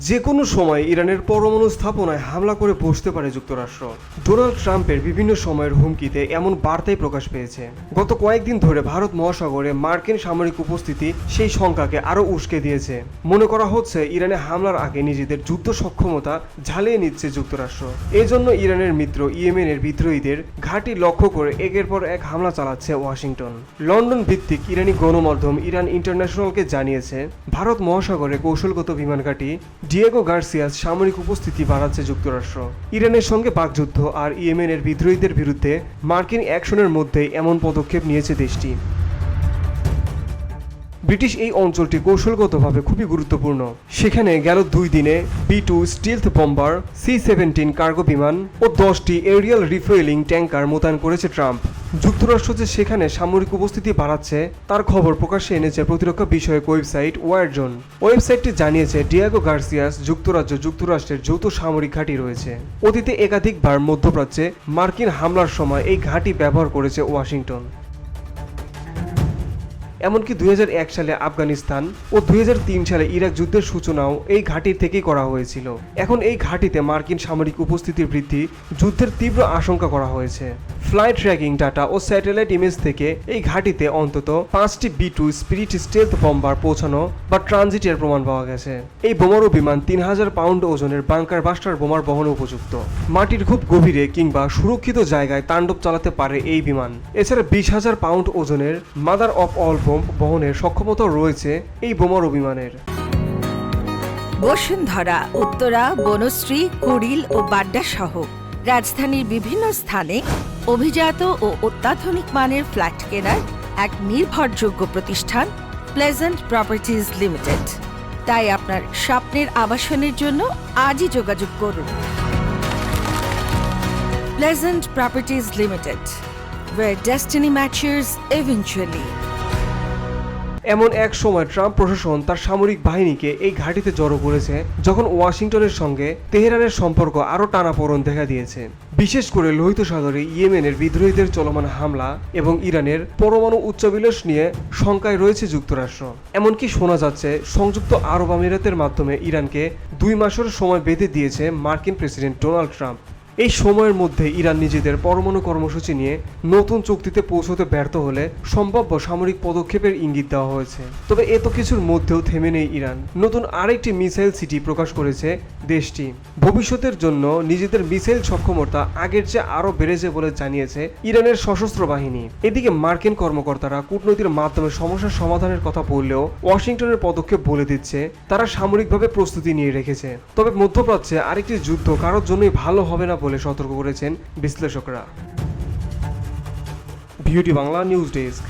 যে কোনো সময় ইরানের পরমাণু স্থাপনায় হামলা করে বসতে পারে যুক্তরাষ্ট্র। ডোনাল্ড ট্রাম্পের বিভিন্ন সময়ের হুমকিতে এমন বার্তাই প্রকাশ পেয়েছে। গত কয়েকদিন ধরে ভারত মহাসাগরে মার্কিন সামরিক উপস্থিতি সেই শঙ্কাকে আরও উস্কে দিয়েছে। মনে করা হচ্ছে ইরানে হামলার আগে নিজেদের যুদ্ধ সক্ষমতা ঝালিয়ে নিচ্ছে যুক্তরাষ্ট্র। এজন্য ইরানের মিত্র ইয়েমেনের বিদ্রোহীদের ঘাঁটি লক্ষ্য করে একের পর এক হামলা চালাচ্ছে ওয়াশিংটন। লন্ডন ভিত্তিক ইরানি গণমাধ্যম ইরান ইন্টারন্যাশনালকে জানিয়েছে, ভারত মহাসাগরে কৌশলগত বিমান ঘাঁটি ডিয়েগো গার্সিয়াস সামরিক উপস্থিতি বাড়াচ্ছে যুক্তরাষ্ট্র। ইরানের সঙ্গে বাকযুদ্ধ আর ইয়েমেনের বিদ্রোহীদের বিরুদ্ধে মার্কিন অ্যাকশনের মধ্যেই এমন পদক্ষেপ নিয়েছে দেশটি। ব্রিটিশ এই অঞ্চলটি কৌশলগতভাবে খুবই গুরুত্বপূর্ণ। সেখানে গেল 2 দিনে B-2 স্টিলথ বম্বার, C-17 কার্গো বিমান ও 10টি এরিয়াল রিফুয়েলিং ট্যাঙ্কার মোতায়েন করেছে ট্রাম্প। যুক্তরাষ্ট্র যে সেখানে সামরিক উপস্থিতি বাড়াচ্ছে তার খবর প্রকাশ্যে এনেছে প্রতিরক্ষা বিষয়ক ওয়েবসাইট ওয়ারজোন। ওয়েবসাইটটি জানিয়েছে, ডিয়েগো গার্সিয়াস যুক্তরাষ্ট্রের যৌথ সামরিক ঘাঁটি রয়েছে। অতীতে একাধিকবার মধ্যপ্রাচ্যে মার্কিন হামলার সময় এই ঘাঁটি ব্যবহার করেছে ওয়াশিংটন। এমনকি 2001 সালে আফগানিস্তান ও 2003 সালে ইরাক যুদ্ধের সূচনাও এই ঘাঁটির থেকেই করা হয়েছিল। এখন এই ঘাঁটিতে মার্কিন সামরিক উপস্থিতির বৃদ্ধি যুদ্ধের তীব্র আশঙ্কা করা হয়েছে। ফ্লাইট ট্র্যাকিং ডাটা ও স্যাটেলাইট ইমেজ থেকে এই ঘাঁটিতে অন্তত 5টি B-2 স্পিরিট স্টেলথ বম্বার পৌঁছানো বা ট্রানজিটের প্রমাণ পাওয়া গেছে। এই বোমারু বিমান 3000 পাউন্ড ওজনের বাংকার বাস্টার বোমার বহনে উপযুক্ত। মাটির খুব গভীরে কিংবা সুরক্ষিত জায়গায় তাণ্ডব চালাতে পারে এই বিমান। এছাড়া 20,000 পাউন্ড ওজনের মাদার অফ অল বোম বহনের সক্ষমতা রয়েছে এই বোমারু বিমানের। বসুন্ধরা, উত্তরা, বনশ্রী, কুড়িল ও বাড্ডা সহ রাজধানীর বিভিন্ন স্থানে অভিজাত ও অত্যাধুনিক মানের ফ্ল্যাট কেনার এক নির্ভরযোগ্য প্রতিষ্ঠান প্লেজেন্ট প্রপার্টিজ লিমিটেড। তাই আপনার স্বপ্নের আবাসনের জন্য আজই যোগাযোগ করুন। Pleasant properties limited, where destiny matches eventually. এমন এক সময় ট্রাম্প প্রশাসন তার সামরিক বাহিনীকে এই ঘাঁটিতে জড়ো করেছে যখন ওয়াশিংটনের সঙ্গে তেহরানের সম্পর্ক আরও টানাপোড়েন দেখা দিয়েছে। বিশেষ করে লোহিত সাগরে ইয়েমেনের বিদ্রোহীদের চলমান হামলা এবং ইরানের পরমাণু উচ্চাভিলাষ নিয়ে শঙ্কায় রয়েছে যুক্তরাষ্ট্র। এমনকি শোনা যাচ্ছে সংযুক্ত আরব আমিরাতের মাধ্যমে ইরানকে 2 মাসের সময় বেঁধে দিয়েছে মার্কিন প্রেসিডেন্ট ডোনাল্ড ট্রাম্প। এই সময়ের মধ্যে ইরান নিজেদের পরমাণু কর্মসূচি নিয়ে নতুন চুক্তিতে পৌঁছতে ব্যর্থ হলে সম্ভাব্য সামরিক পদক্ষেপের ইঙ্গিত দেওয়া হয়েছে। তবে এত কিছুর মধ্যেও থেমে নেই ইরান। নতুন আরেকটি মিসাইল সিটি প্রকাশ করেছে দেশটি। ভবিষ্যতের জন্য নিজেদের মিসাইল সক্ষমতা আগের চেয়ে আরও বেড়েছে বলে জানিয়েছে ইরানের সশস্ত্র বাহিনী। এদিকে মার্কিন কর্মকর্তারা কূটনীতির মাধ্যমে সমস্যার সমাধানের কথা বললেও ওয়াশিংটনের পদক্ষেপ বলে দিচ্ছে তারা সামরিকভাবে প্রস্তুতি নিয়ে রেখেছে। তবে মধ্যপ্রাচ্যে আরেকটি যুদ্ধ কারোর জন্যই ভালো হবে না বলে সতর্ক করেছেন বিশ্লেষকরা। ভিওটি বাংলা নিউজ ডেস্ক।